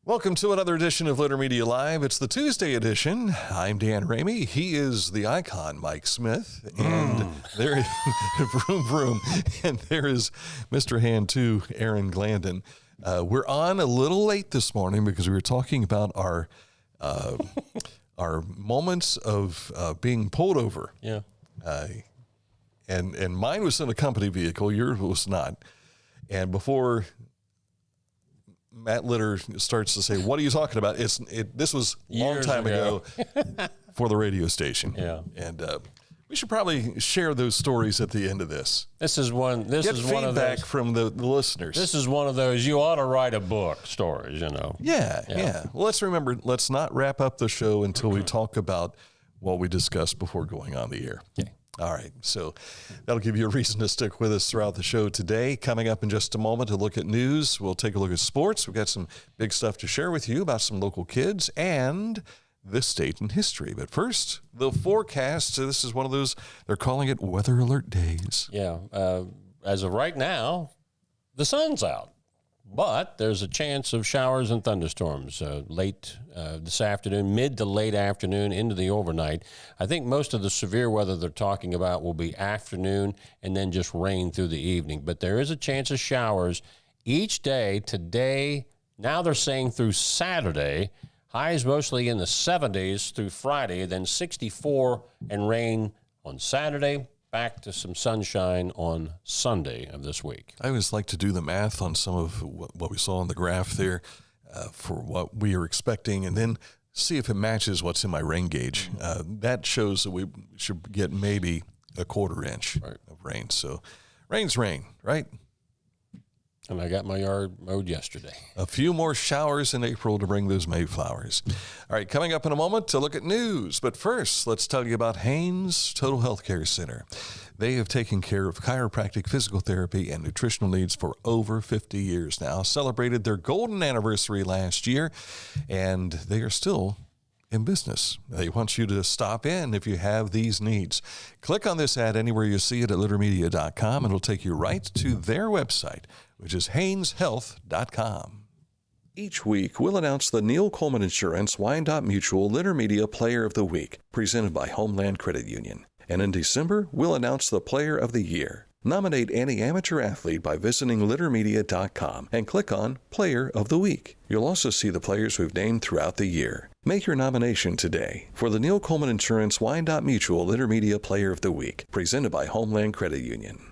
Welcome to another edition of Litter Media Live. It's the Tuesday edition. I'm Dan Ramey. He is the icon, Mike Smith. And there is vroom, vroom. And there is Mr. Hand 2, Aaron Glandon. We're on a little late this morning because we were talking about our moments of being pulled over. Yeah. And mine was in a company vehicle. Yours was not. And before Matt Litter starts to say, "What are you talking about?" This was a long time ago for the radio station. Yeah, and we should probably share those stories at the end of this. This is one. This Get is one of feedback those from the listeners. This is one of those you ought to write a book stories. You know. Yeah. Well, let's remember. Let's not wrap up the show until we talk about what we discussed before going on the air. Okay. All right, so that'll give you a reason to stick with us throughout the show today. Coming up in just a moment to look at news, we'll take a look at sports. We've got some big stuff to share with you about some local kids and this state in history. But first, the forecast. So this is one of those, they're calling it weather alert days. Yeah, as of right now, the sun's out. But there's a chance of showers and thunderstorms late this afternoon, mid to late afternoon into the overnight. I think most of the severe weather they're talking about will be afternoon and then just rain through the evening. But there is a chance of showers each day. Today, now they're saying through Saturday, highs mostly in the 70s through Friday, then 64 and rain on Saturday. Back to some sunshine on Sunday of this week. I always like to do the math on some of what we saw on the graph there for what we are expecting and then see if it matches what's in my rain gauge. That shows that we should get maybe a quarter inch of rain. So rain's rain, right? And I got my yard mowed yesterday. A few more showers in April to bring those Mayflowers. All right, coming up in a moment to look at news. But first, let's tell you about Haynes Total Health Care Center. They have taken care of chiropractic, physical therapy, and nutritional needs for over 50 years now. Celebrated their golden anniversary last year, and they are still in business. They want you to stop in if you have these needs. Click on this ad anywhere you see it at littermedia.com, and it'll take you right to their website, which is hayneshealth.com. Each week, we'll announce the Neil Coleman Insurance Wyandotte Mutual Litter Media Player of the Week, presented by Homeland Credit Union. And in December, we'll announce the Player of the Year. Nominate any amateur athlete by visiting littermedia.com and click on Player of the Week. You'll also see the players we've named throughout the year. Make your nomination today for the Neil Coleman Insurance Wyandotte Mutual Litter Media Player of the Week, presented by Homeland Credit Union.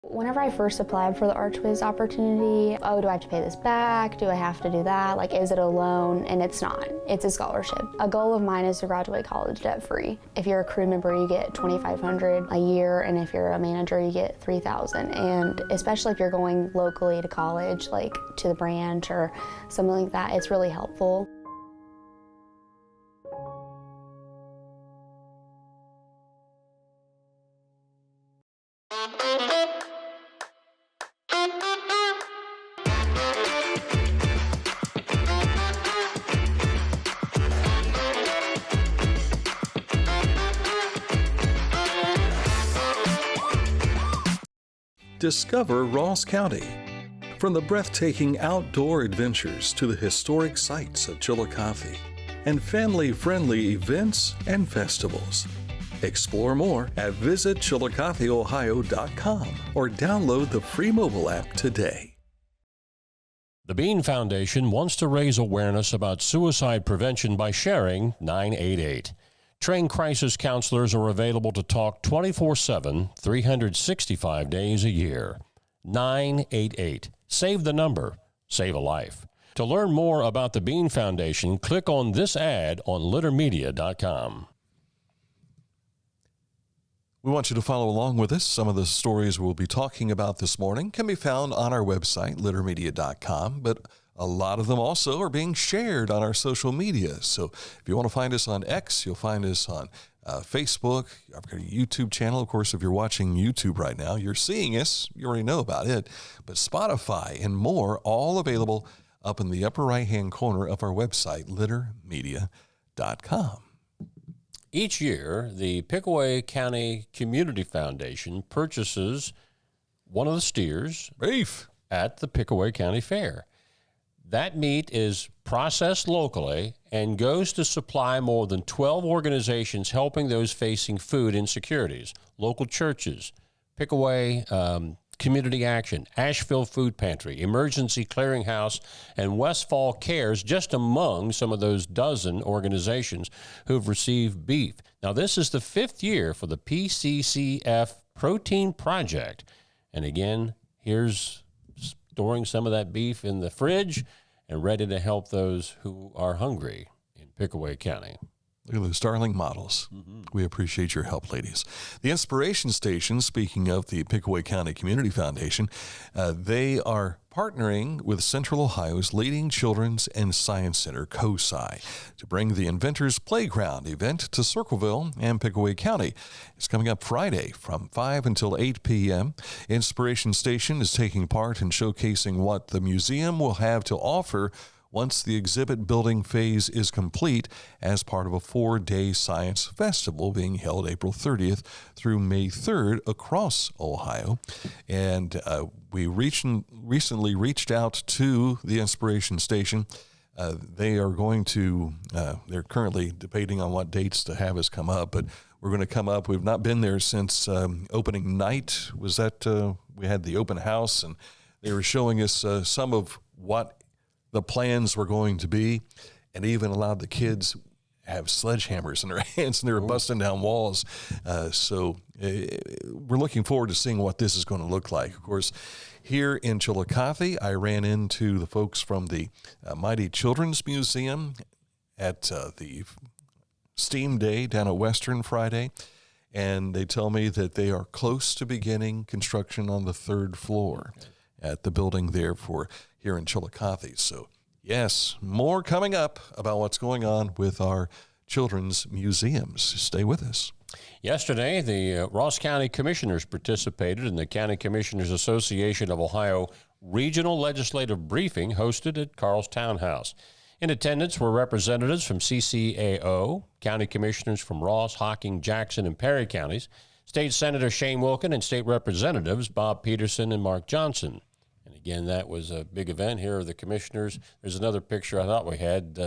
Whenever I first applied for the Archways opportunity, do I have to pay this back? Do I have to do that? Like, is it a loan? And it's not. It's a scholarship. A goal of mine is to graduate college debt-free. If you're a crew member, you get $2,500 a year, and if you're a manager, you get $3,000. And especially if you're going locally to college, like to the branch or something like that, it's really helpful. Discover Ross County. From the breathtaking outdoor adventures to the historic sights of Chillicothe and family-friendly events and festivals. Explore more at visitchillicotheohio.com or download the free mobile app today. The Bean Foundation wants to raise awareness about suicide prevention by sharing 988. Trained crisis counselors are available to talk 24/7, 365 days a year. 988. Save the number. Save a life. To learn more about the Bean Foundation, click on this ad on littermedia.com. We want you to follow along with us. Some of the stories we'll be talking about this morning can be found on our website, littermedia.com, but a lot of them also are being shared on our social media. So if you want to find us on X, you'll find us on Facebook, our YouTube channel. Of course, if you're watching YouTube right now, you're seeing us. You already know about it. But Spotify and more, all available up in the upper right-hand corner of our website, littermedia.com. Each year, the Pickaway County Community Foundation purchases one of the steers Beef. at the Pickaway County Fair. That meat is processed locally and goes to supply more than 12 organizations helping those facing food insecurities, local churches, Pickaway Community Action, Asheville Food Pantry, Emergency Clearinghouse, and Westfall Cares, just among some of those dozen organizations who've received beef. Now, this is the 5th year for the PCCF Protein Project. And again, here's storing some of that beef in the fridge and ready to help those who are hungry in Pickaway County. Look at those darling models. We appreciate your help, ladies. The Inspiration Station, speaking of the Pickaway County Community Foundation, they are partnering with Central Ohio's leading children's and science center, COSI, to bring the Inventor's Playground event to Circleville and Pickaway County. It's coming up Friday from 5 until 8 p.m. Inspiration Station is taking part in showcasing what the museum will have to offer once the exhibit building phase is complete as part of a 4-day science festival being held April 30th through May 3rd across Ohio. And we recently reached out to the Inspiration Station. They are going to, they're currently debating on what dates to have us come up, but we're going to come up. We've not been there since opening night. Was that, we had the open house, and they were showing us some of what the plans were going to be, and even allowed the kids have sledgehammers in their hands, and they were busting down walls. So we're looking forward to seeing what this is going to look like. Of course, here in Chillicothe, I ran into the folks from the Mighty Children's Museum at the STEAM Day down at Western Friday, and they tell me that they are close to beginning construction on the 3rd floor at the building there for here in Chillicothe. So, yes, more coming up about what's going on with our children's museums. Stay with us. Yesterday, the Ross County Commissioners participated in the County Commissioners Association of Ohio Regional Legislative Briefing hosted at Carl's Townhouse. In attendance were representatives from CCAO, county commissioners from Ross, Hocking, Jackson, and Perry counties, State Senator Shane Wilkin, and state representatives Bob Peterson and Mark Johnson. Again, that was a big event. Here are the commissioners. There's another picture I thought we had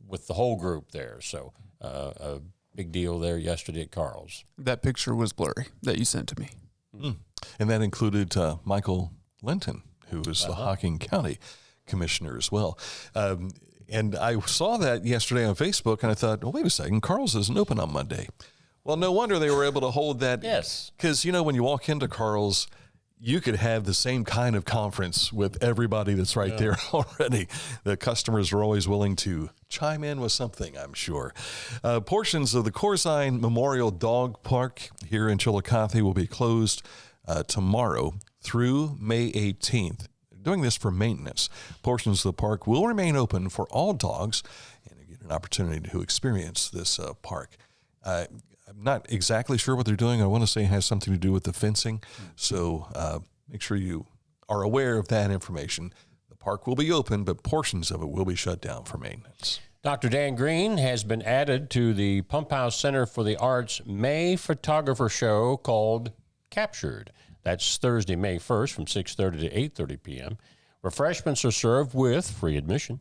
with the whole group there. So a big deal there yesterday at Carl's. That picture was blurry that you sent to me. And that included Michael Linton, who is the Hocking County Commissioner as well. And I saw that yesterday on Facebook, and I thought, well, wait a second, Carl's isn't open on Monday. Well, no wonder they were able to hold that. Yes. Because, you know, when you walk into Carl's, you could have the same kind of conference with everybody that's right there already. The customers are always willing to chime in with something, I'm sure. Portions of the Corzine Memorial Dog Park here in Chillicothe will be closed tomorrow through May 18th. They're doing this for maintenance. Portions of the park will remain open for all dogs and get an opportunity to experience this park. I'm not exactly sure what they're doing. I want to say it has something to do with the fencing. So make sure you are aware of that information. The park will be open, but portions of it will be shut down for maintenance. Dr. Dan Greene has been added to the Pump House Center for the Arts May photographer show called Captured. That's Thursday, May 1st from 6:30 to 8:30 p.m. Refreshments are served with free admission.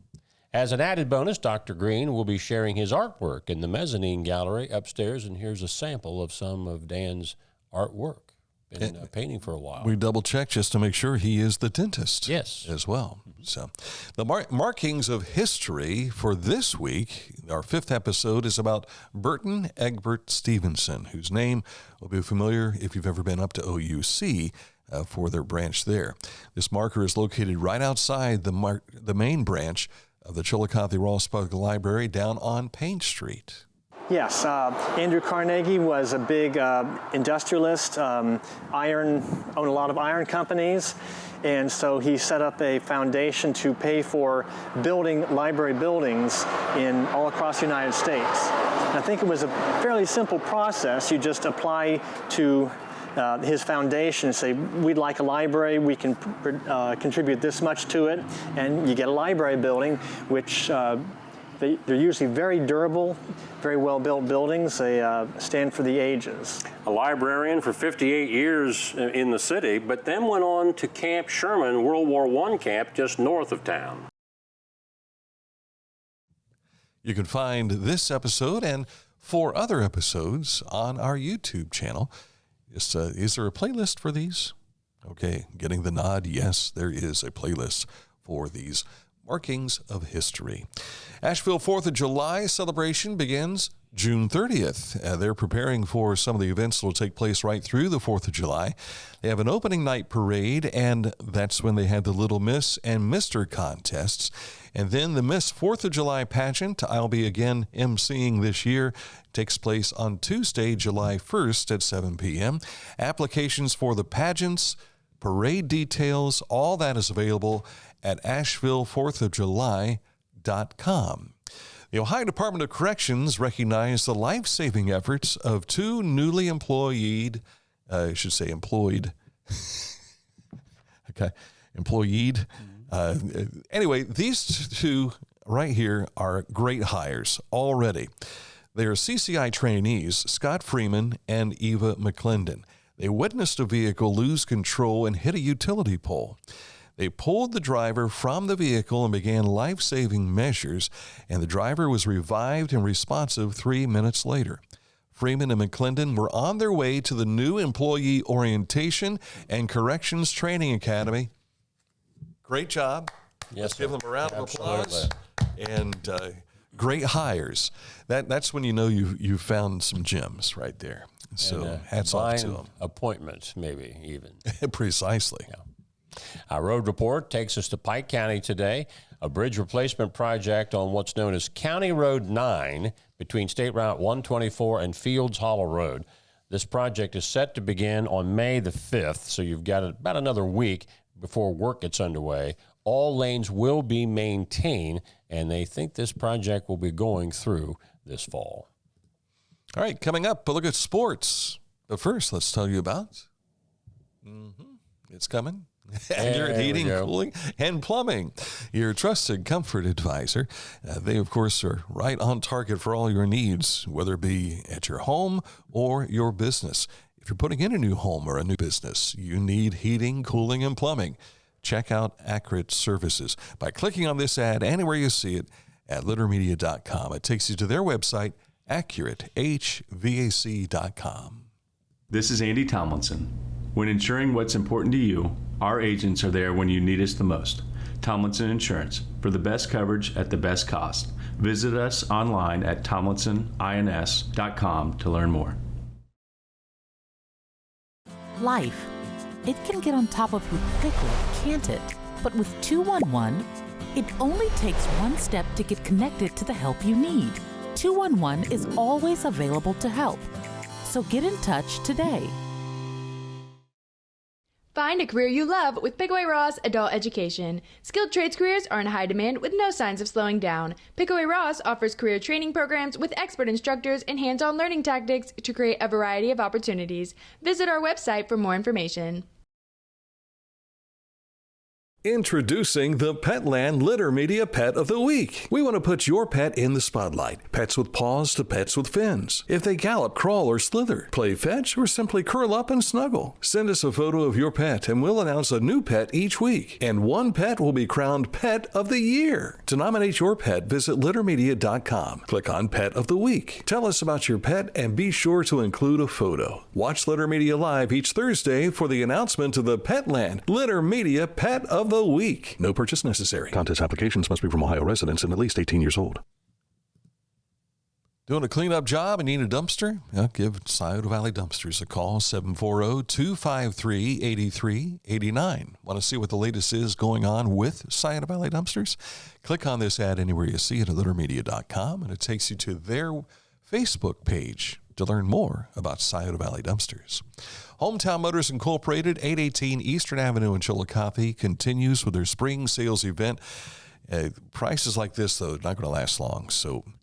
As an added bonus, Dr. Greene will be sharing his artwork in the mezzanine gallery upstairs, and here's a sample of some of Dan's artwork. Been painting for a while. We double-checked just to make sure he is the dentist as well. So the markings of history for this week, our 5th episode, is about Burton Egbert Stevenson, whose name will be familiar if you've ever been up to OUC for their branch there. This marker is located right outside the main branch of the Chillicothe Ross Public Library down on Payne Street. Yes, Andrew Carnegie was a big industrialist, owned a lot of iron companies, and so he set up a foundation to pay for building library buildings all across the United States. And I think it was a fairly simple process. You just apply to his foundation and say, we'd like a library, we can contribute this much to it, and you get a library building, which They're usually very durable, very well-built buildings. They stand for the ages. A librarian for 58 years in the city, but then went on to Camp Sherman, World War I camp just north of town. You can find this episode and 4 other episodes on our YouTube channel. Is there a playlist for these? Okay, getting the nod. Yes, there is a playlist for these markings of history. Asheville 4th of July celebration begins June 30th. They're preparing for some of the events that will take place right through the 4th of July. They have an opening night parade, and that's when they had the Little Miss and Mr. contests. And then the Miss 4th of July pageant, I'll be again emceeing this year, takes place on Tuesday, July 1st at 7 p.m. Applications for the pageants, parade details, all that is available at AshevilleFourthofJuly.com. The Ohio Department of Corrections recognized the life-saving efforts of 2 newly employed. Anyway, these 2 right here are great hires already. They are CCI trainees, Scott Freeman and Eva McClendon. They witnessed a vehicle lose control and hit a utility pole. They pulled the driver from the vehicle and began life-saving measures, and the driver was revived and responsive 3 minutes later. Freeman and McClendon were on their way to the new Employee Orientation and Corrections Training Academy. Great job. Yes, Let's give them a round of applause. Absolutely. And great hires. That's when you know you've found some gems right there. So hats off to them. Appointments, maybe even. Precisely. Yeah. Our road report takes us to Pike County today. A bridge replacement project on what's known as County Road 9 between State Route 124 and Fields Hollow Road. This project is set to begin on May the 5th, so you've got about another week before work gets underway. All lanes will be maintained, and they think this project will be going through this fall. All right, coming up, a look at sports. But first, let's tell you about it's coming. Accurate Heating, Cooling, and Plumbing, your trusted comfort advisor. They, of course, are right on target for all your needs, whether it be at your home or your business. If you're putting in a new home or a new business, you need heating, cooling, and plumbing. Check out Accurate Services by clicking on this ad anywhere you see it at littermedia.com. It takes you to their website, AccurateHVAC.com. This is Andy Tomlinson. When ensuring what's important to you, our agents are there when you need us the most. Tomlinson Insurance, for the best coverage at the best cost. Visit us online at tomlinsonins.com to learn more. Life. It can get on top of you quickly, can't it? But with 211, it only takes one step to get connected to the help you need. 211 is always available to help. So get in touch today. Find a career you love with Pickaway Ross Adult Education. Skilled trades careers are in high demand with no signs of slowing down. Pickaway Ross offers career training programs with expert instructors and hands-on learning tactics to create a variety of opportunities. Visit our website for more information. Introducing the Petland Litter Media Pet of the Week. We want to put your pet in the spotlight. Pets with paws to pets with fins. If they gallop, crawl, or slither, play fetch, or simply curl up and snuggle. Send us a photo of your pet and we'll announce a new pet each week. And one pet will be crowned Pet of the Year. To nominate your pet, visit littermedia.com. Click on Pet of the Week. Tell us about your pet and be sure to include a photo. Watch Litter Media Live each Thursday for the announcement of the Petland Litter Media Pet of the Week. No purchase necessary. Contest applications must be from Ohio residents and at least 18 years old. Doing a cleanup job and need a dumpster? Give Scioto Valley Dumpsters a call, 740-253-8389. Want to see what the latest is going on with Scioto Valley Dumpsters? Click on this ad anywhere you see it at littermedia.com, and it takes you to their Facebook page to learn more about Scioto Valley Dumpsters. Hometown Motors Incorporated, 818 Eastern Avenue in Chillicothe, continues with their spring sales event. Prices like this, though, not going to last long.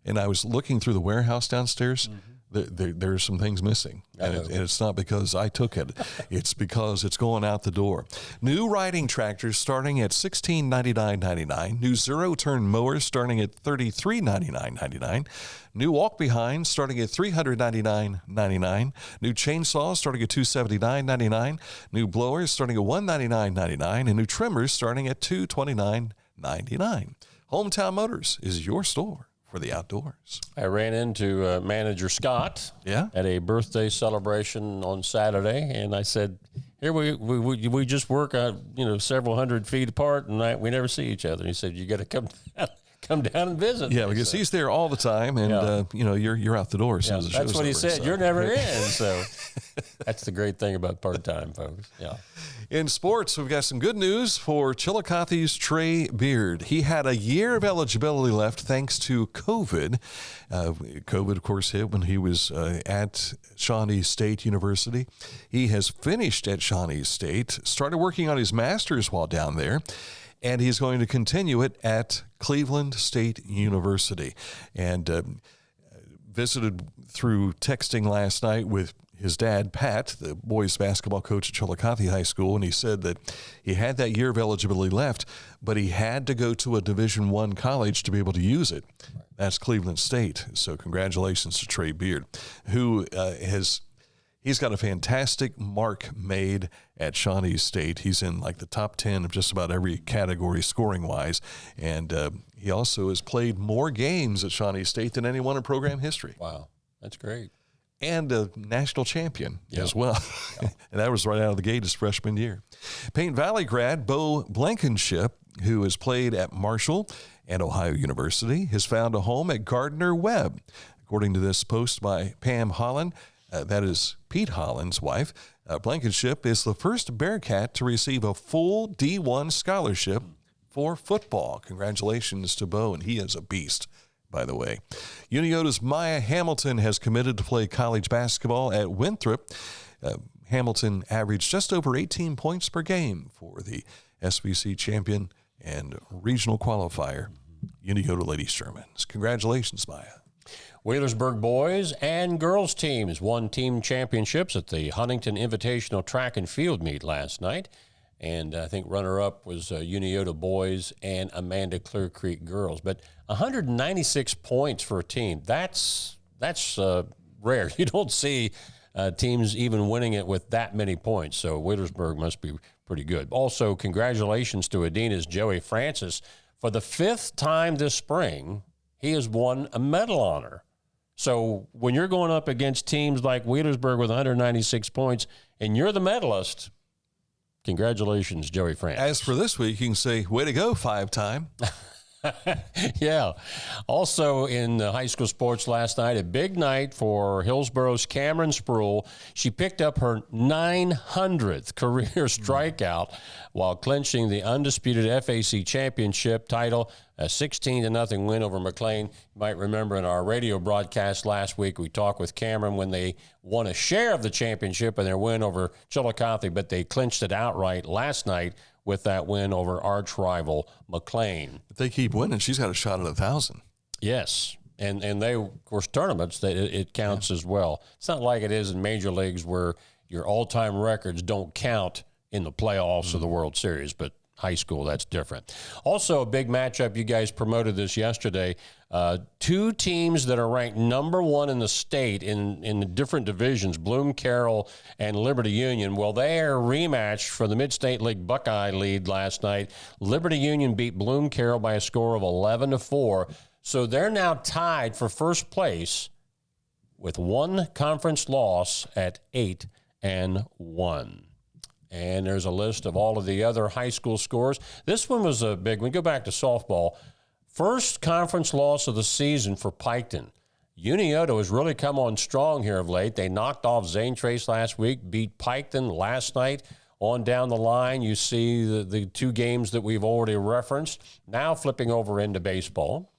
And I was looking through the warehouse downstairs. there's some things missing, and it's not because I took it. It's because it's going out the door. New riding tractors starting at $1699.99. New zero-turn mowers starting at $3399.99. New walk-behinds starting at $399.99. New chainsaws starting at $279.99. New blowers starting at $199.99. And new trimmers starting at $229.99. Hometown Motors is your store for the outdoors. I ran into manager Scott at a birthday celebration on Saturday, and I said, "Here we just work several hundred feet apart, and we never see each other." And he said, "You got to come down and visit." Yeah, because he's there all the time, and you're out the door as soon as the show's over. That's what he said. So. You're never in, so that's the great thing about part-time, folks. Yeah. In sports, we've got some good news for Chillicothe's Trey Beard. He had a year of eligibility left thanks to COVID. COVID, of course, hit when he was at Shawnee State University. He has finished at Shawnee State, started working on his master's while down there, and he's going to continue it at Cleveland State University. And visited through texting last night with his dad, Pat, the boys basketball coach at Chillicothe High School, and he said that he had that year of eligibility left, but he had to go to a Division I college to be able to use it. That's Cleveland State. So congratulations to Trey Beard, who he's got a fantastic mark made at Shawnee State. He's in like the top 10 of just about every category scoring-wise, and he also has played more games at Shawnee State than anyone in program history. Wow, that's great. And a national champion as well. And that was right out of the gate his freshman year. Paint Valley grad Bo Blankenship, who has played at Marshall and Ohio University, has found a home at Gardner-Webb. According to this post by Pam Holland, that is Pete Holland's wife, Blankenship is the first Bearcat to receive a full D1 scholarship for football. Congratulations to Bo, and he is a beast, by the way. Uniota's Maya Hamilton has committed to play college basketball at Winthrop. Hamilton averaged just over 18 points per game for the SBC champion and regional qualifier, Uniota Lady Shermans. Congratulations, Maya. Wheelersburg boys and girls teams won team championships at the Huntington Invitational track and field meet last night. And I think runner-up was Uniota boys and Amanda Clear Creek girls. But 196 points for a team, that's rare. You don't see teams even winning it with that many points. So Wheelersburg must be pretty good. Also, congratulations to Adina's Joey Francis. For the 5th time this spring, he has won a medal honor. So when you're going up against teams like Wheelersburg with 196 points and you're the medalist, congratulations, Joey Francis. As for this week, you can say, way to go, 5-time. Yeah. Also in high school sports last night, a big night for Hillsboro's Cameron Spruill. She picked up her 900th career strikeout while clinching the undisputed FAC championship title, a 16-0 win over McLean. You might remember in our radio broadcast last week, we talked with Cameron when they won a share of the championship in their win over Chillicothe, but they clinched it outright last night with that win over arch rival McLean. If they keep winning, she's got a shot at 1,000. Yes, and they, of course, tournaments, it counts as well. It's not like it is in major leagues where your all-time records don't count in the playoffs of the World Series, but high school, that's different. Also, a big matchup, you guys promoted this yesterday. 2 teams that are ranked number 1 in the state in the different divisions, Bloom Carroll and Liberty Union. Well, they are rematched for the Mid-State League Buckeye lead last night. Liberty Union beat Bloom Carroll by a score of 11-4. So they're now tied for first place with 1 conference loss at 8-1. And there's a list of all of the other high school scores. This one was a big one. Go back to softball. First conference loss of the season for Piketon. Uniota has really come on strong here of late. They knocked off Zane Trace last week, beat Piketon last night. On down the line, you see the 2 games that we've already referenced. Now flipping over into baseball.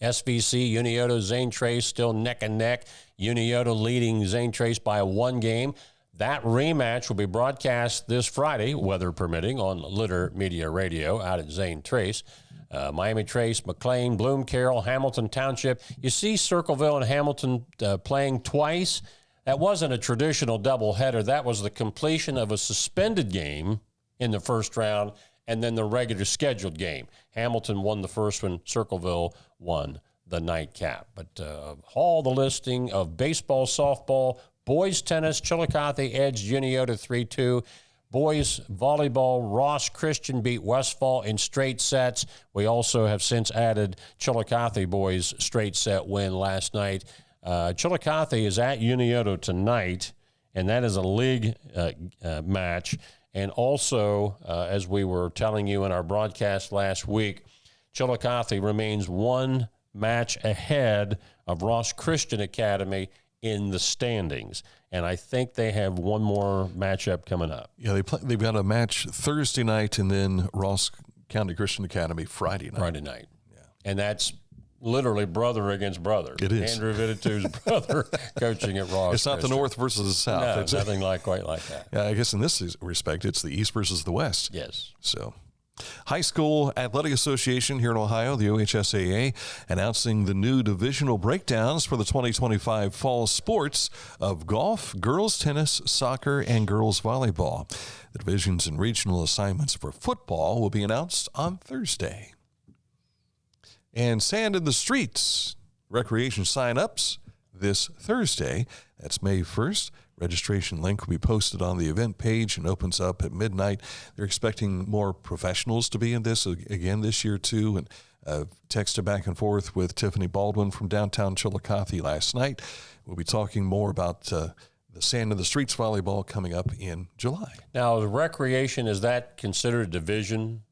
SVC, Uniota, Zane Trace still neck and neck. Uniota leading Zane Trace by 1 game. That rematch will be broadcast this Friday, weather permitting, on Litter Media Radio out at Zane Trace. Miami Trace, McLean, Bloom Carroll, Hamilton Township. You see Circleville and Hamilton playing twice. That wasn't a traditional doubleheader. That was the completion of a suspended game in the first round and then the regular scheduled game. Hamilton won the first one. Circleville won the nightcap. But all the listing of baseball, softball, boys tennis, Chillicothe edged Uniota 3-2. Boys volleyball, Ross Christian beat Westfall in straight sets. We also have since added Chillicothe boys straight set win last night. Chillicothe is at Uniota tonight, and that is a league match. And also, as we were telling you in our broadcast last week, Chillicothe remains one match ahead of Ross Christian Academy in the standings. And I think they have one more matchup coming up. Yeah, they've got a match Thursday night and then Ross County Christian Academy Friday night. Yeah. And that's literally brother against brother. It is. Andrew Vititu's brother coaching at Ross. It's not Christian. the North versus the South. No, it's nothing quite like that. Yeah, I guess in this respect, it's the East versus the West. Yes. So, High School Athletic Association here in Ohio, the OHSAA, announcing the new divisional breakdowns for the 2025 fall sports of golf, girls tennis, soccer, and girls volleyball. The divisions and regional assignments for football will be announced on Thursday. And Sand in the Streets recreation sign-ups this Thursday. That's May 1st. Registration link will be posted on the event page and opens up at midnight. They're expecting more professionals to be in this again this year, too. And texted back and forth with Tiffany Baldwin from downtown Chillicothe last night. We'll be talking more about the Sand in the Streets volleyball coming up in July. Now, the recreation, is that considered a division?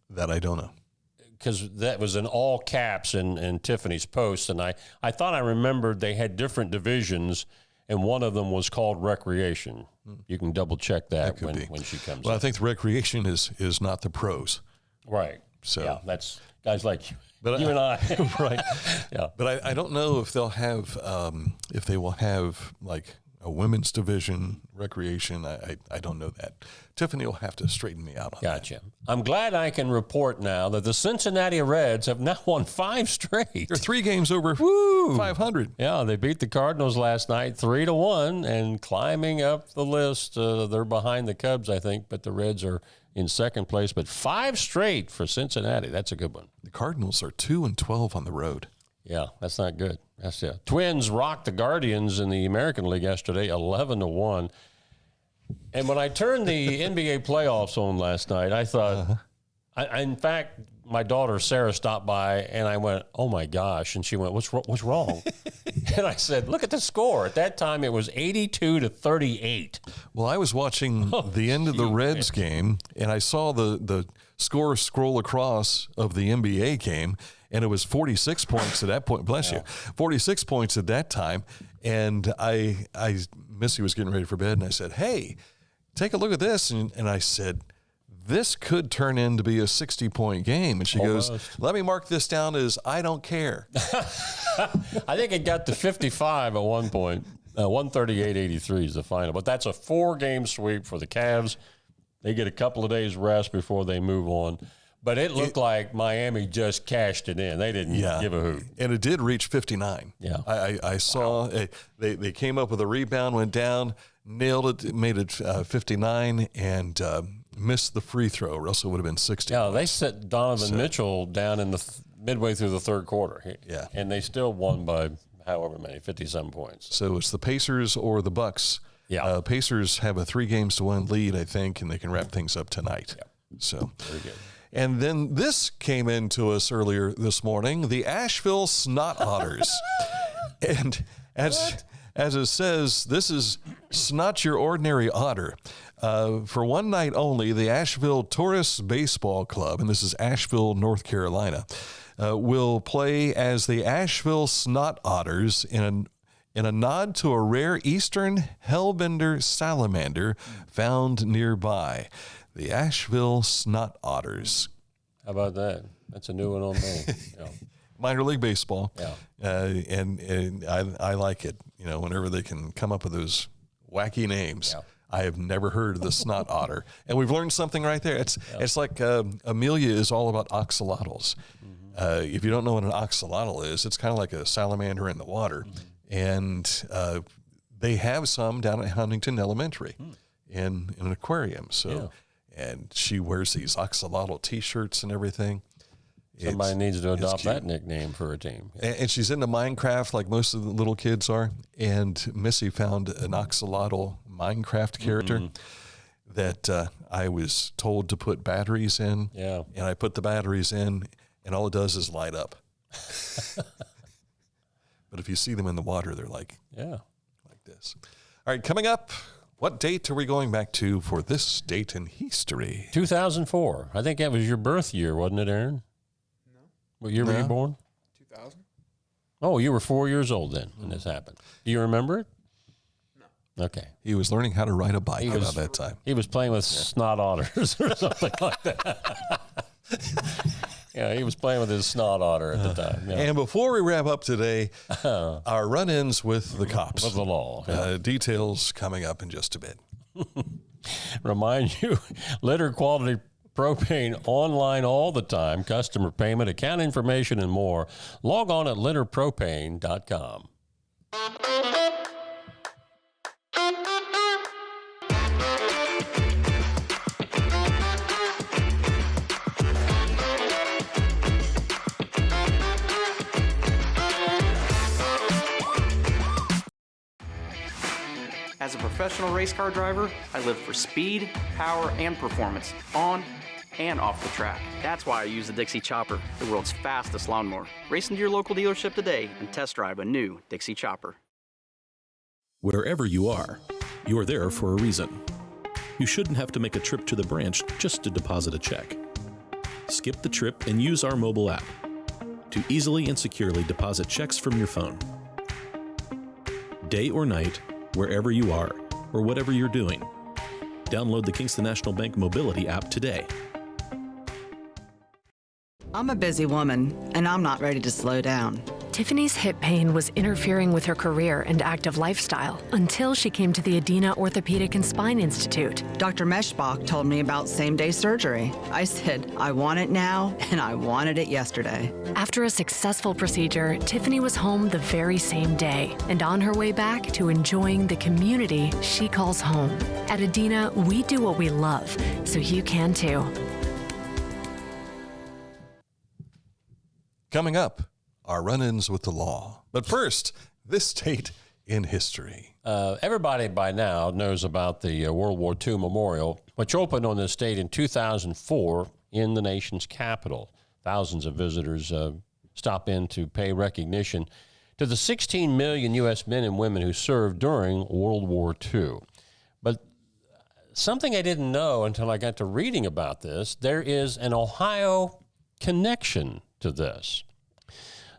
That I don't know. Because that was in all caps in Tiffany's post, and I thought I remembered they had different divisions, and one of them was called recreation. You can double check that when she comes. Well, in. I think the recreation is not the pros, right? So yeah, that's guys like you, but you and I, right? Yeah, but I don't know if they'll have if they will have like a women's division recreation. I don't know that. Tiffany will have to straighten me out on gotcha. that. I'm glad I can report now that the Cincinnati Reds have now won 5 straight. They're 3 games over 500. Yeah, they beat the Cardinals last night 3-1 and climbing up the list. They're behind the Cubs, I think, but the Reds are in second place. But 5 straight for Cincinnati. That's a good one. The Cardinals are 2-12 on the road. Yeah, that's not good. That's it. Twins rocked the Guardians in the American League yesterday, 11-1. And when I turned the NBA playoffs on last night, I thought, in fact, my daughter Sarah stopped by, and I went, "Oh my gosh!" And she went, "What's wrong?" And I said, "Look at the score." At that time, it was 82-38. Well, I was watching the end of the Reds game, and I saw the score scroll across of the NBA game, and it was 46 points at that point. Bless you, 46 points at that time. And Missy was getting ready for bed, and I said, "Hey, take a look at this." And I said, "This could turn into be a 60-point game." And she goes, "Let me mark this down as I don't care." I think it got to 55 at one point. 138-83 is the final. But that's a 4-game sweep for the Cavs. They get a couple of days rest before they move on. But it looked like Miami just cashed it in. They didn't give a hoot. And it did reach 59. Yeah. I saw they came up with a rebound, went down, nailed it, made it 59, and missed the free throw, or else it would have been 60. Yeah, they set Donovan Mitchell down in the midway through the third quarter. Yeah. And they still won by however many, 50-some points. So it's the Pacers or the Bucks. Yeah. Pacers have a 3-1 lead, I think, and they can wrap things up tonight. Yeah. So very good. And then this came into us earlier this morning, the Asheville Snot Otters. And as it says, this is not your ordinary otter. For one night only, the Asheville Tourist Baseball Club, and this is Asheville, North Carolina, will play as the Asheville Snot Otters in a nod to a rare eastern hellbender salamander found nearby. The Asheville Snot Otters. How about that? That's a new one on me. Yeah. Minor league baseball. Yeah. And I like it, whenever they can come up with those wacky names. Yeah. I have never heard of the snot otter. And we've learned something right there. It's like Amelia is all about axolotls. If you don't know what an axolotl is, it's kind of like a salamander in the water. And they have some down at Huntington Elementary in an aquarium. So, and she wears these axolotl T-shirts and everything. Somebody needs to adopt that nickname for a team. And she's into Minecraft like most of the little kids are. And Missy found an axolotl Minecraft character that I was told to put batteries in. Yeah. And I put the batteries in, and all it does is light up. But if you see them in the water, they're like this. All right, coming up, what date are we going back to for this date in history? 2004. I think that was your birth year, wasn't it, Aaron? No. What year were you born? 2000. Oh, you were 4 years old then when this happened. Do you remember it? No. Okay. He was learning how to ride a bike about that time. He was playing with snot otters or something like that. Yeah, he was playing with his snot otter at the time. Yeah. And before we wrap up today, our run-ins with the cops. With the law. Details coming up in just a bit. Remind you, litter quality propane online all the time, customer payment, account information, and more. Log on at litterpropane.com. As a professional race car driver, I live for speed, power, and performance on and off the track. That's why I use the Dixie Chopper, the world's fastest lawnmower. Race into your local dealership today and test drive a new Dixie Chopper. Wherever you are, you're there for a reason. You shouldn't have to make a trip to the branch just to deposit a check. Skip the trip and use our mobile app to easily and securely deposit checks from your phone. Day or night, wherever you are, or whatever you're doing. Download the Kingston National Bank Mobility app today. I'm a busy woman, and I'm not ready to slow down. Tiffany's hip pain was interfering with her career and active lifestyle until she came to the Adina Orthopedic and Spine Institute. Dr. Meshbach told me about same-day surgery. I said, I want it now, and I wanted it yesterday. After a successful procedure, Tiffany was home the very same day and on her way back to enjoying the community she calls home. At Adina, we do what we love, so you can too. Coming up, our run-ins with the law. But first, this date in history. Everybody by now knows about the World War II Memorial, which opened on this date in 2004 in the nation's capital. Thousands of visitors stop in to pay recognition to the 16 million U.S. men and women who served during World War II. But something I didn't know until I got to reading about this, there is an Ohio connection to this.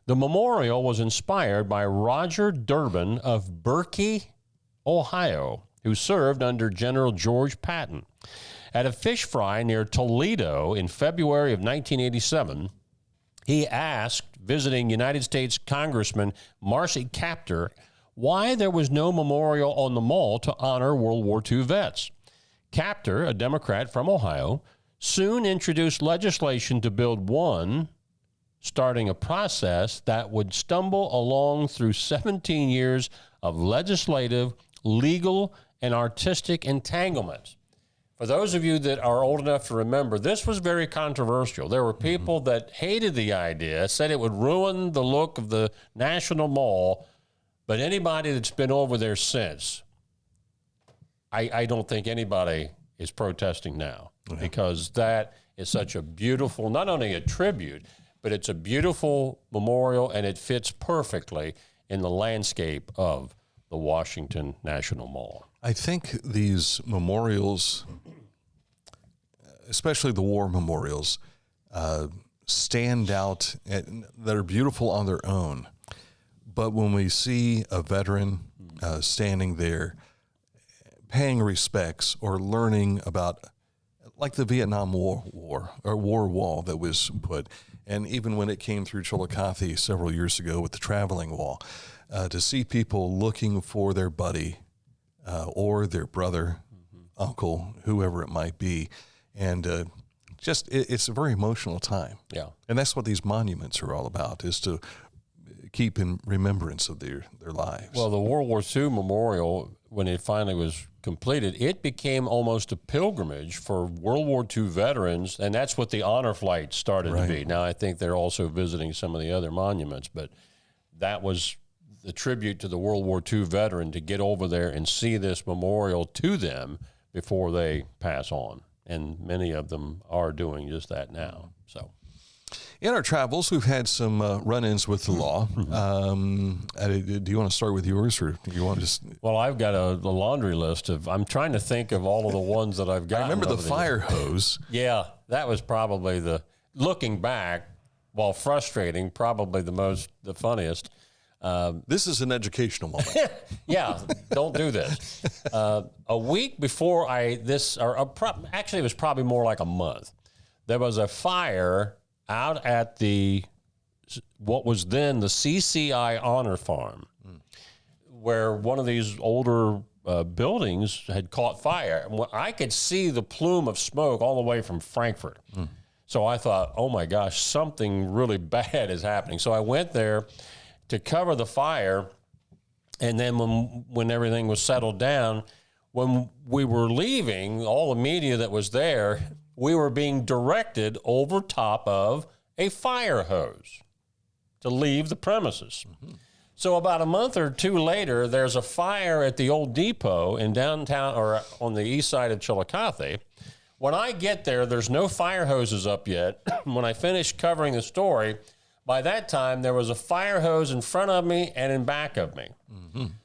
The memorial was inspired by Roger Durbin of Berkey, Ohio, who served under General George Patton. At a fish fry near Toledo in February of 1987, he asked visiting United States Congressman Marcy Kaptur why there was no memorial on the mall to honor World War II vets. Kaptur, a Democrat from Ohio, soon introduced legislation to build one, starting a process that would stumble along through 17 years of legislative, legal, and artistic entanglements. For those of you that are old enough to remember, this was very controversial. There were people that hated the idea, said it would ruin the look of the National Mall, but anybody that's been over there since, I don't think anybody is protesting now, because that is such a beautiful, not only a tribute, but it's a beautiful memorial, and it fits perfectly in the landscape of the Washington National Mall. I think these memorials, especially the war memorials, stand out. They're beautiful on their own. But when we see a veteran standing there paying respects or learning about, like the Vietnam War wall that was put, and even when it came through Chillicothe several years ago with the traveling wall, to see people looking for their buddy or their brother uncle, whoever it might be. And it's a very emotional time. Yeah. And that's what these monuments are all about, is to keep in remembrance of their lives. Well, the World War II memorial, when it finally was completed, it became almost a pilgrimage for World War II veterans, and that's what the honor flight started to be. Now, I think they're also visiting some of the other monuments, but that was the tribute to the World War II veteran, to get over there and see this memorial to them before they pass on. And many of them are doing just that now. So, in our travels, we've had some run-ins with the law. Do you want to start with yours, or do you want to just? Well, I've got a laundry list of. I'm trying to think of all of the ones that I've got. I remember the fire hose. Yeah, that was probably looking back, while frustrating, probably the funniest. This is an educational moment. Yeah, don't do this. A week before actually it was probably more like a month. There was a fire out at what was then the CCI Honor Farm, where one of these older buildings had caught fire. I could see the plume of smoke all the way from Frankfurt. So I thought, oh my gosh, something really bad is happening. So I went there to cover the fire, and then when everything was settled down, when we were leaving, all the media that was there, we were being directed over top of a fire hose to leave the premises. So about a month or two later, there's a fire at the old depot in downtown, or on the east side of Chillicothe. When I get there, there's no fire hoses up yet. When I finish covering the story, by that time, there was a fire hose in front of me and in back of me.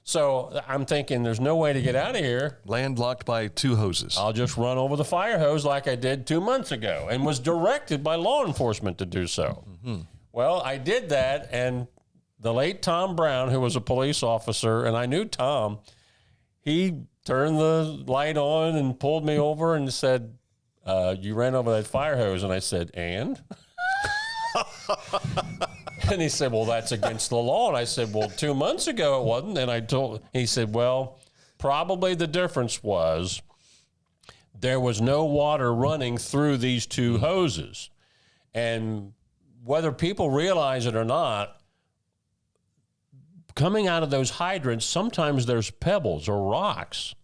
So I'm thinking, there's no way to get out of here. Landlocked by two hoses. I'll just run over the fire hose like I did 2 months ago, and was directed by law enforcement to do so. Well, I did that, and the late Tom Brown, who was a police officer, and I knew Tom, he turned the light on and pulled me over and said, you ran over that fire hose. And I said, and? And he said, well, that's against the law. And I said, well, 2 months ago it wasn't. And he said, well, probably the difference was there was no water running through these two hoses. And whether people realize it or not, coming out of those hydrants, sometimes there's pebbles or rocks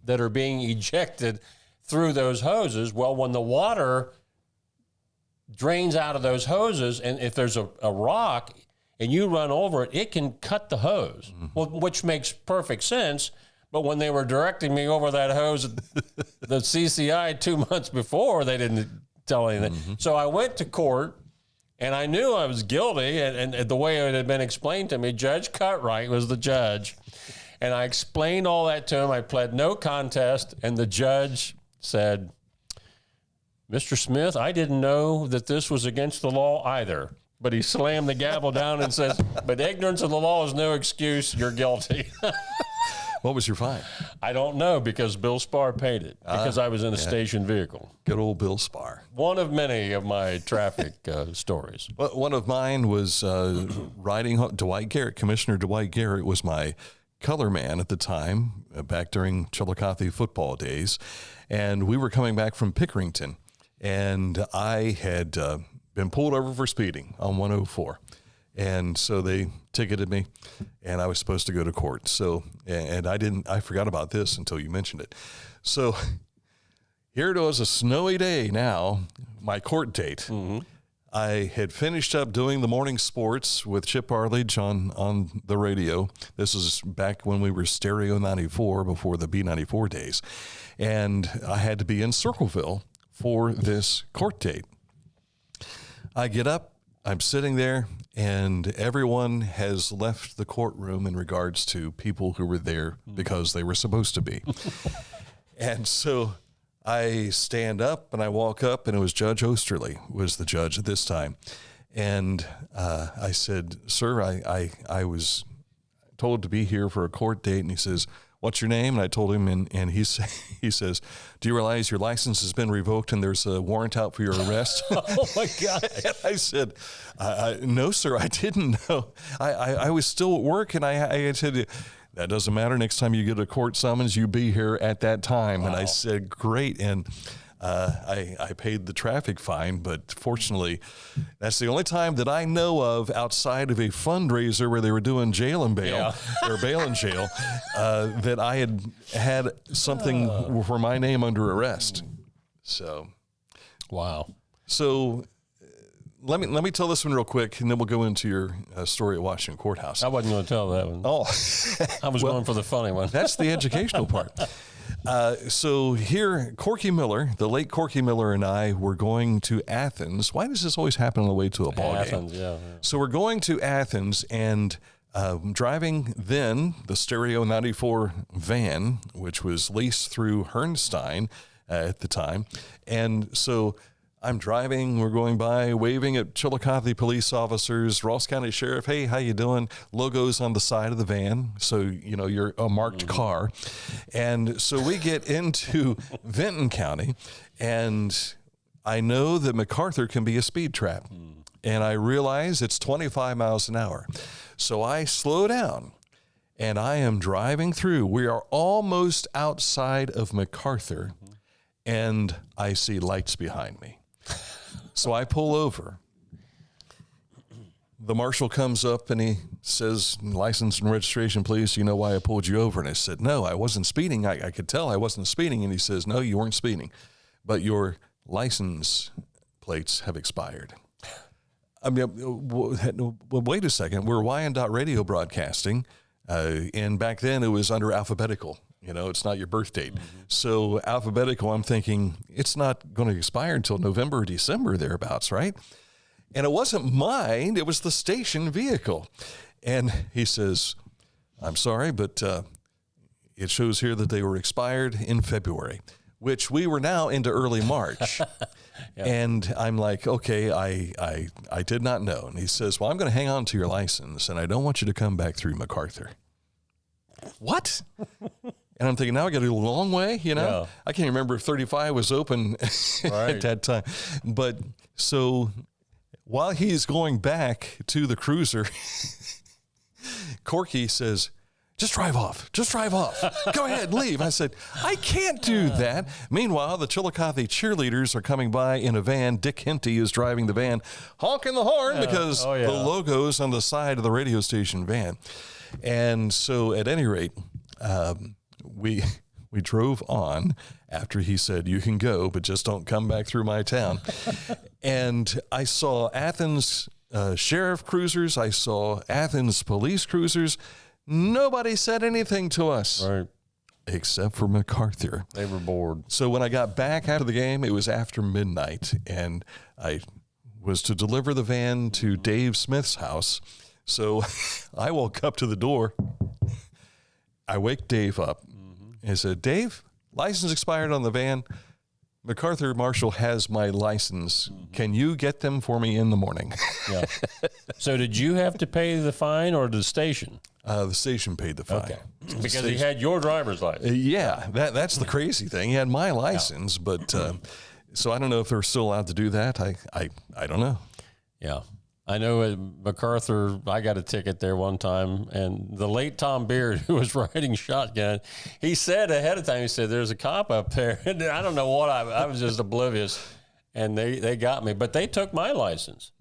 that are being ejected through those hoses. Well, when the water drains out of those hoses, and if there's a rock and you run over it, it can cut the hose, well, which makes perfect sense. But when they were directing me over that hose, the CCI 2 months before, they didn't tell anything. So I went to court, and I knew I was guilty, and the way it had been explained to me, Judge Cutright was the judge, and I explained all that to him. I pled no contest, and the judge said, Mr. Smith, I didn't know that this was against the law either. But he slammed the gavel down and says, but ignorance of the law is no excuse. You're guilty. What was your fine? I don't know, because Bill Spar paid it, because I was in a station vehicle. Good old Bill Spar. One of many of my traffic stories. Well, one of mine was riding home. Commissioner Dwight Garrett was my color man at the time, back during Chillicothe football days. And we were coming back from Pickerington. And I had been pulled over for speeding on 104. And so they ticketed me, and I was supposed to go to court. So, and I forgot about this until you mentioned it. So here it was, a snowy day now, my court date. I had finished up doing the morning sports with Chip Arledge on the radio. This is back when we were Stereo 94, before the B94 days. And I had to be in Circleville for this court date. I get up, I'm sitting there, and everyone has left the courtroom in regards to people who were there because they were supposed to be. And so I stand up and I walk up, and it was Judge Osterly was the judge at this time. And I said, sir, I was told to be here for a court date. And he says, what's your name? And I told him, and he says, do you realize your license has been revoked and there's a warrant out for your arrest? Oh, my God. And I said, no, sir, I didn't know. I was still at work, and I said, that doesn't matter. Next time you get a court summons, you be here at that time. Wow. And I said, great. And I paid the traffic fine, but fortunately, that's the only time that I know of outside of a fundraiser where they were doing jail and bail, or bail and jail, that I had something for my name under arrest. So, wow. So let me tell this one real quick, and then we'll go into your story at Washington Courthouse. I wasn't going to tell that one. Oh, I was going for the funny one. That's the educational part. So here, Corky Miller, the late Corky Miller, and I were going to Athens. Why does this always happen on the way to a ball game? Yeah. So we're going to Athens and driving then the Stereo 94 van, which was leased through Hernstein at the time. And so I'm driving, we're going by, waving at Chillicothe police officers, Ross County Sheriff, hey, how you doing? Logos on the side of the van, so, you know, you're a marked car. And so we get into Vinton County, and I know that MacArthur can be a speed trap. And I realize it's 25 miles an hour. So I slow down, and I am driving through. We are almost outside of MacArthur, and I see lights behind me. So I pull over. The marshal comes up and he says, license and registration, please. You know why I pulled you over? And I said, no, I wasn't speeding. I could tell I wasn't speeding. And he says, no, you weren't speeding, but your license plates have expired. I mean, well, wait a second. We're Wyan.radio broadcasting. And back then it was under alphabetical. You know, it's not your birth date. So alphabetical, I'm thinking it's not going to expire until November or December, thereabouts, right? And it wasn't mine. It was the station vehicle. And he says, I'm sorry, but it shows here that they were expired in February, which we were now into early March. And I'm like, okay, I did not know. And he says, well, I'm going to hang on to your license, and I don't want you to come back through MacArthur. What? And I'm thinking, now I got to go a long way, you know? Yeah. I can't remember if 35 was open at that time. But so while he's going back to the cruiser, Corky says, just drive off. Just drive off. Go ahead, leave. I said, I can't do that. Meanwhile, the Chillicothe cheerleaders are coming by in a van. Dick Henty is driving the van, honking the horn because the logo's on the side of the radio station van. And so at any rate, we drove on after he said, you can go, but just don't come back through my town. And I saw Athens sheriff cruisers. I saw Athens police cruisers. Nobody said anything to us. Right. Except for MacArthur. They were bored. So when I got back after the game, it was after midnight, and I was to deliver the van to Dave Smith's house. So I woke up to the door. I wake Dave up and I said, Dave, license expired on the van. MacArthur Marshall has my license. Can you get them for me in the morning? Yeah. So did you have to pay the fine or the station? The station paid the fine. Okay. Because he had your driver's license. Yeah, that's the crazy thing. He had my license, but so I don't know if they're still allowed to do that. I don't know. Yeah. I know at MacArthur, I got a ticket there one time, and the late Tom Beard, who was riding shotgun, he said ahead of time, he said, there's a cop up there. And I don't know what, I was just oblivious, and they got me. But they took my license.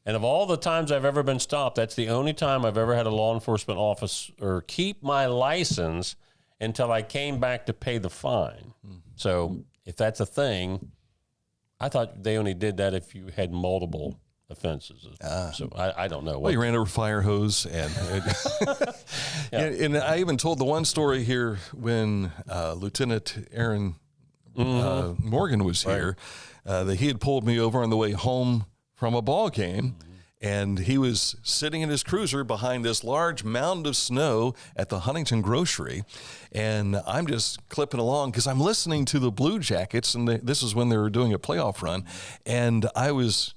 And of all the times I've ever been stopped, that's the only time I've ever had a law enforcement officer keep my license until I came back to pay the fine. So if that's a thing, I thought they only did that if you had multiple offenses. So I don't know. Well, you ran over a fire hose, and and I even told the one story here when Lieutenant Aaron Morgan was here, that he had pulled me over on the way home from a ball game, and he was sitting in his cruiser behind this large mound of snow at the Huntington grocery, and I'm just clipping along because I'm listening to the Blue Jackets, and this is when they were doing a playoff run, and I was.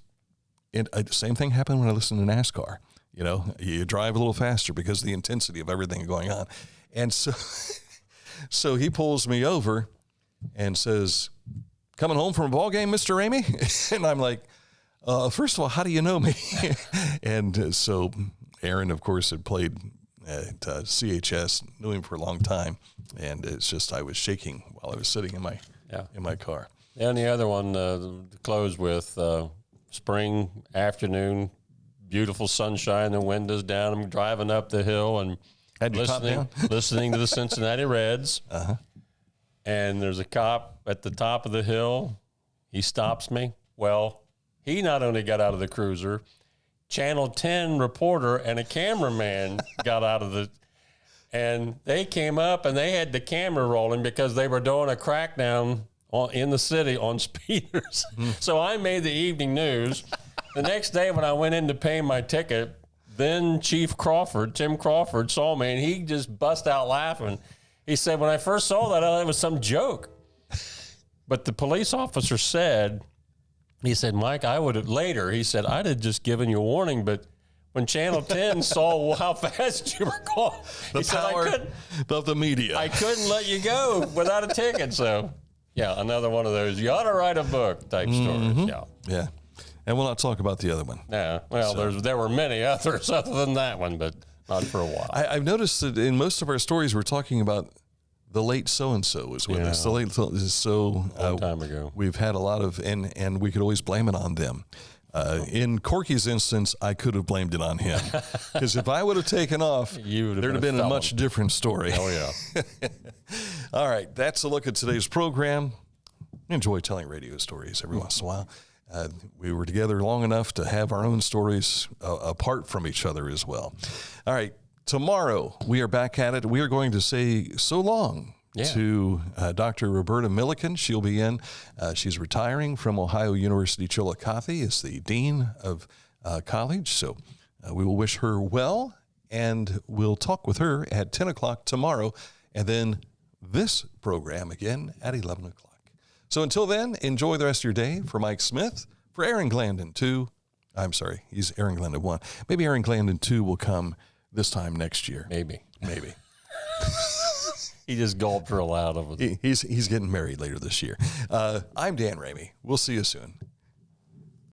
Same thing happened when I listened to NASCAR. You know, you drive a little faster because of the intensity of everything going on. And so he pulls me over and says, coming home from a ball game, Mr. Ramey? And I'm like, first of all, how do you know me? And so Aaron, of course, had played at CHS, knew him for a long time, and it's just I was shaking while I was sitting in my car. And the other one to close with, spring afternoon, beautiful sunshine, the windows down. I'm driving up the hill and listening to the Cincinnati Reds. Uh-huh. And there's a cop at the top of the hill. He stops me. Well, he not only got out of the cruiser, Channel 10 reporter and a cameraman got out of and they came up and they had the camera rolling because they were doing a crackdown in the city on speeders. So I made the evening news. The next day when I went in to pay my ticket, then Chief Crawford, Tim Crawford, saw me and he just bust out laughing. He said, when I first saw that, I thought it was some joke. But the police officer said, he said, Mike, he said, I'd have just given you a warning, but when Channel 10 saw how fast you were going, the power of the media. I couldn't let you go without a ticket. So, yeah, another one of those, you ought to write a book type stories. Yeah. Yeah. And we'll not talk about the other one. Yeah. Well, there were many others other than that one, but not for a while. I've noticed that in most of our stories, we're talking about the late so-and-so was with us. The late long time ago. We've had a lot of, and we could always blame it on them. In Corky's instance, I could have blamed it on him. Because if I would have taken off, there'd have been a much different story. Oh, yeah. All right, that's a look at today's program. Enjoy telling radio stories every once in a while. We were together long enough to have our own stories apart from each other as well. All right. Tomorrow, we are back at it. We are going to say so long to Dr. Roberta Milliken. She'll be in. She's retiring from Ohio University Chillicothe as the Dean of College. So we will wish her well, and we'll talk with her at 10 o'clock tomorrow, and then this program again at 11 o'clock. So until then, enjoy the rest of your day. For Mike Smith, for Aaron Glandon 2, I'm sorry, he's Aaron Glandon 1. Maybe Aaron Glandon 2 will come this time next year. Maybe. He just gulped real loud over there. He's getting married later this year. I'm Dan Ramey. We'll see you soon.